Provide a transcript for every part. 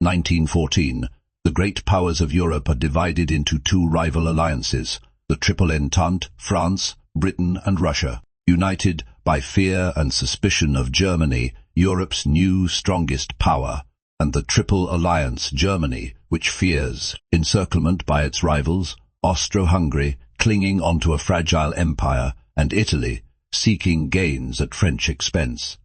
1914, the great powers of Europe are divided into two rival alliances, the Triple Entente, France, Britain and Russia, united by fear and suspicion of Germany, Europe's new strongest power, and the Triple Alliance, Germany, which fears encirclement by its rivals, Austria-Hungary, clinging onto a fragile empire, and Italy, seeking gains at French expense.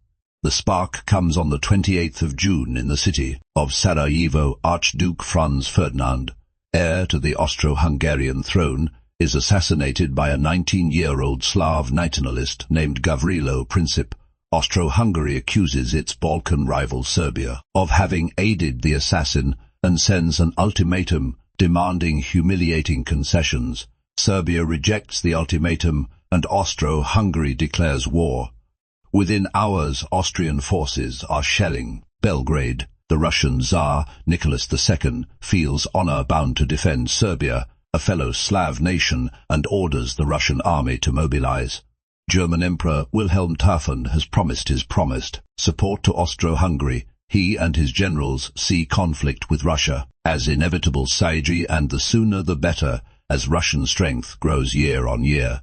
The spark comes on the 28th of June in the city of Sarajevo. Archduke Franz Ferdinand, heir to the Austro-Hungarian throne, is assassinated by a 19-year-old Slav nationalist named Gavrilo Princip. Austro-Hungary accuses its Balkan rival Serbia of having aided the assassin and sends an ultimatum demanding humiliating concessions. Serbia rejects the ultimatum and Austro-Hungary declares war. Within hours, Austrian forces are shelling Belgrade. The Russian Tsar, Nicholas II, feels honor-bound to defend Serbia, a fellow Slav nation, and orders the Russian army to mobilize. German Emperor Wilhelm II has promised his promised support to Austro-Hungary. He and his generals see conflict with Russia as inevitable siege, and the sooner the better, as Russian strength grows year on year.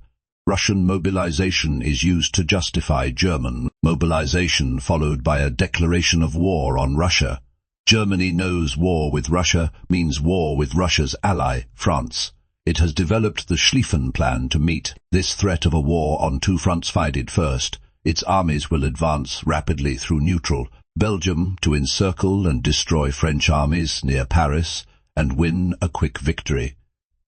Russian mobilization is used to justify German mobilization, followed by a declaration of war on Russia. Germany knows war with Russia means war with Russia's ally, France. It has developed the Schlieffen Plan to meet this threat of a war on two fronts. Divided first, its armies will advance rapidly through neutral Belgium to encircle and destroy French armies near Paris and win a quick victory.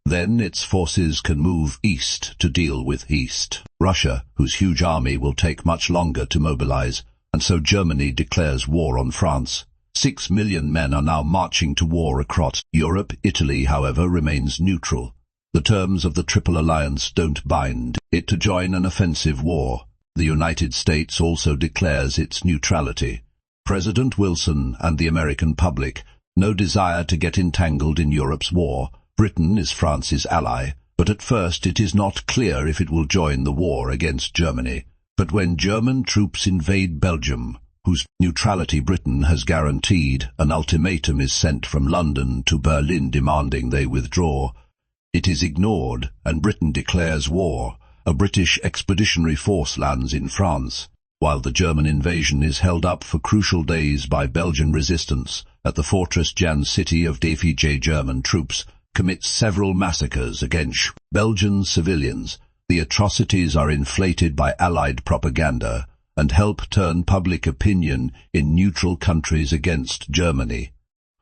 Then its forces can move east to deal with East Russia, whose huge army will take much longer to mobilize, and so Germany declares war on France. 6 million men are now marching to war across Europe. Italy, however, remains neutral. The terms of the Triple Alliance don't bind it to join an offensive war. The United States also declares its neutrality. President Wilson and the American public no desire to get entangled in Europe's war. Britain is France's ally, but at first it is not clear if it will join the war against Germany. But when German troops invade Belgium, whose neutrality Britain has guaranteed, an ultimatum is sent from London to Berlin demanding they withdraw. It is ignored, and Britain declares war. A British expeditionary force lands in France, while the German invasion is held up for crucial days by Belgian resistance. At the fortress Jan city of Defeat, German troops commits several massacres against Belgian civilians. The atrocities are inflated by Allied propaganda and help turn public opinion in neutral countries against Germany.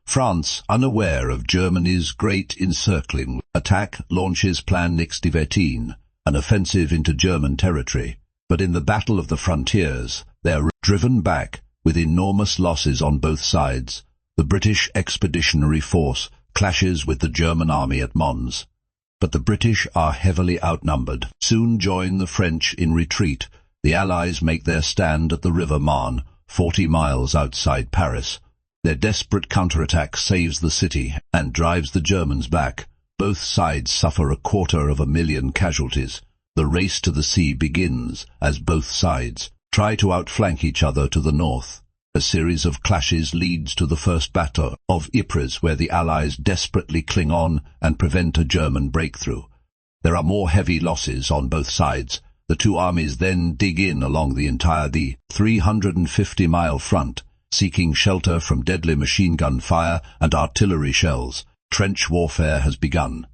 France, unaware of Germany's great encircling attack, launches Plan X-18, an offensive into German territory. But in the Battle of the Frontiers, they are driven back with enormous losses on both sides. The British expeditionary force clashes with the German army at Mons. But the British are heavily outnumbered, soon join the French in retreat. The Allies make their stand at the river Marne, 40 miles outside Paris. Their desperate counterattack saves the city and drives the Germans back. Both sides suffer 250,000 casualties. The race to the sea begins as both sides try to outflank each other to the north. A series of clashes leads to the First Battle of Ypres, where the Allies desperately cling on and prevent a German breakthrough. There are more heavy losses on both sides. The two armies then dig in along the entire 350-mile front, seeking shelter from deadly machine gun fire and artillery shells. Trench warfare has begun.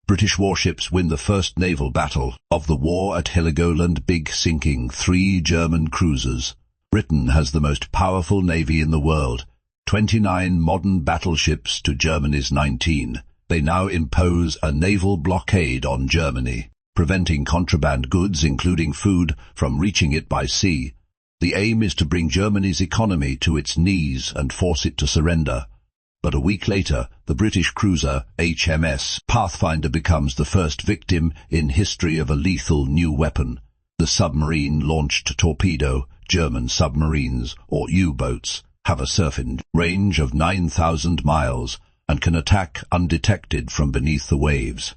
British warships win the first naval battle of the war at Heligoland, sinking 3 German cruisers. Britain has the most powerful navy in the world, 29 modern battleships to Germany's 19. They now impose a naval blockade on Germany, preventing contraband goods, including food, from reaching it by sea. The aim is to bring Germany's economy to its knees and force it to surrender. But a week later, the British cruiser HMS Pathfinder becomes the first victim in history of a lethal new weapon. The submarine-launched torpedo. German submarines, or U-boats, have a surfing range of 9,000 miles and can attack undetected from beneath the waves.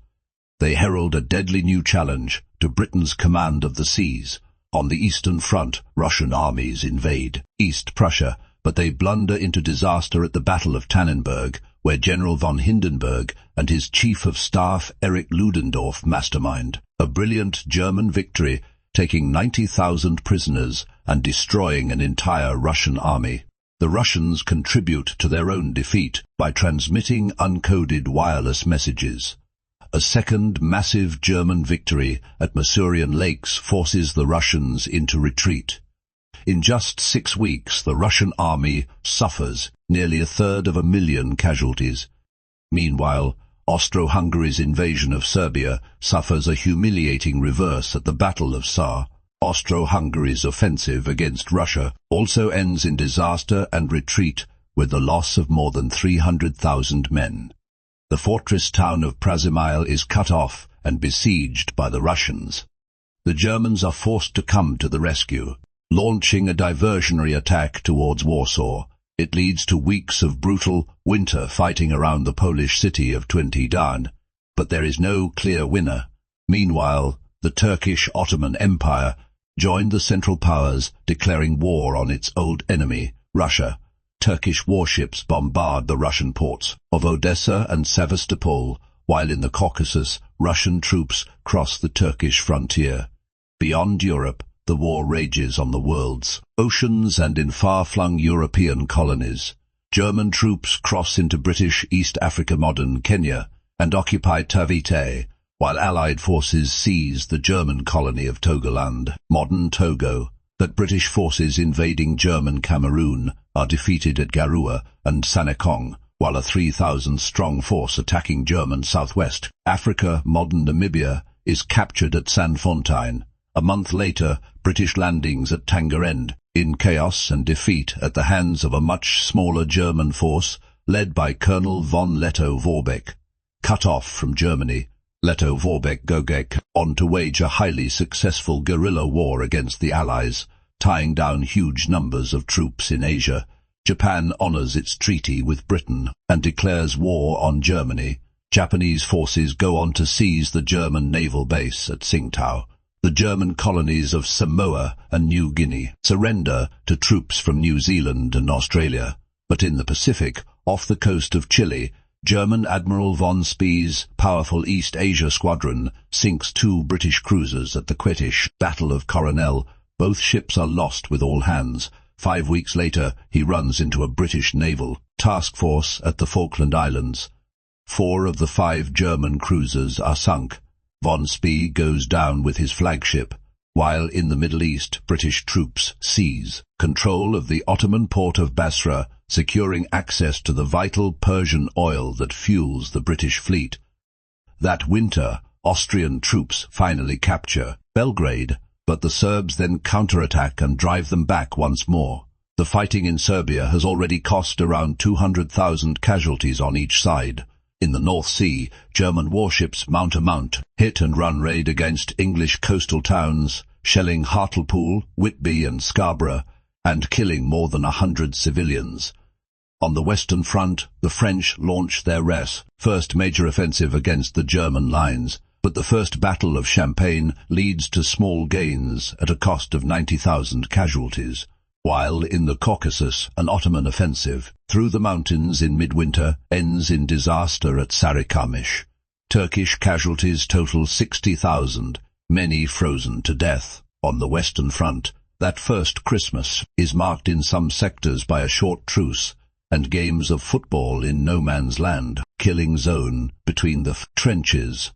They herald a deadly new challenge to Britain's command of the seas. On the Eastern Front, Russian armies invade East Prussia, but they blunder into disaster at the Battle of Tannenberg, where General von Hindenburg and his Chief of Staff Erich Ludendorff mastermind a brilliant German victory, taking 90,000 prisoners and destroying an entire Russian army. The Russians contribute to their own defeat by transmitting uncoded wireless messages. A second massive German victory at Masurian Lakes forces the Russians into retreat. In just 6 weeks, the Russian army suffers nearly 1/3 casualties. Meanwhile, Austro-Hungary's invasion of Serbia suffers a humiliating reverse at the Battle of Sarajevo. Austro-Hungary's offensive against Russia also ends in disaster and retreat, with the loss of more than 300,000 men. The fortress town of Przemysl is cut off and besieged by the Russians. The Germans are forced to come to the rescue, launching a diversionary attack towards Warsaw. It leads to weeks of brutal winter fighting around the Polish city of Twintidan, but there is no clear winner. Meanwhile, the Turkish Ottoman Empire joined the Central Powers, declaring war on its old enemy, Russia. Turkish warships bombard the Russian ports of Odessa and Sevastopol, while in the Caucasus, Russian troops cross the Turkish frontier. Beyond Europe, the war rages on the world's oceans and in far-flung European colonies. German troops cross into British East Africa, modern Kenya, and occupy Tavite, while Allied forces seize the German colony of Togoland, modern Togo. That British forces invading German Cameroon are defeated at Garua and Sanekong, while a 3,000-strong force attacking German Southwest Africa, modern Namibia, is captured at Sanfontaine. A month later, British landings at Tangerend, in chaos and defeat at the hands of a much smaller German force, led by Colonel von Lettow-Vorbeck. Cut off from Germany, Lettow-Vorbeck goes on to wage a highly successful guerrilla war against the Allies, tying down huge numbers of troops in Asia. Japan honors its treaty with Britain and declares war on Germany. Japanese forces go on to seize the German naval base at Tsingtao. The German colonies of Samoa and New Guinea surrender to troops from New Zealand and Australia. But in the Pacific, off the coast of Chile, German Admiral von Spee's powerful East Asia squadron sinks 2 British cruisers at the Quetish Battle of Coronel. Both ships are lost with all hands. 5 weeks later, he runs into a British naval task force at the Falkland Islands. 4 of the 5 German cruisers are sunk. Von Spee goes down with his flagship, while in the Middle East, British troops seize control of the Ottoman port of Basra, securing access to the vital Persian oil that fuels the British fleet. That winter, Austrian troops finally capture Belgrade, but the Serbs then counterattack and drive them back once more. The fighting in Serbia has already cost around 200,000 casualties on each side. In the North Sea, German warships mount hit and run raid against English coastal towns, shelling Hartlepool, Whitby and Scarborough, and killing more than 100 civilians. On the Western Front, the French launch their first major offensive against the German lines, but the First Battle of Champagne leads to small gains at a cost of 90,000 casualties. While in the Caucasus, an Ottoman offensive through the mountains in midwinter ends in disaster at Sarikamish. Turkish casualties total 60,000, many frozen to death. On the Western Front, that first Christmas is marked in some sectors by a short truce and games of football in no man's land, killing zone between the trenches.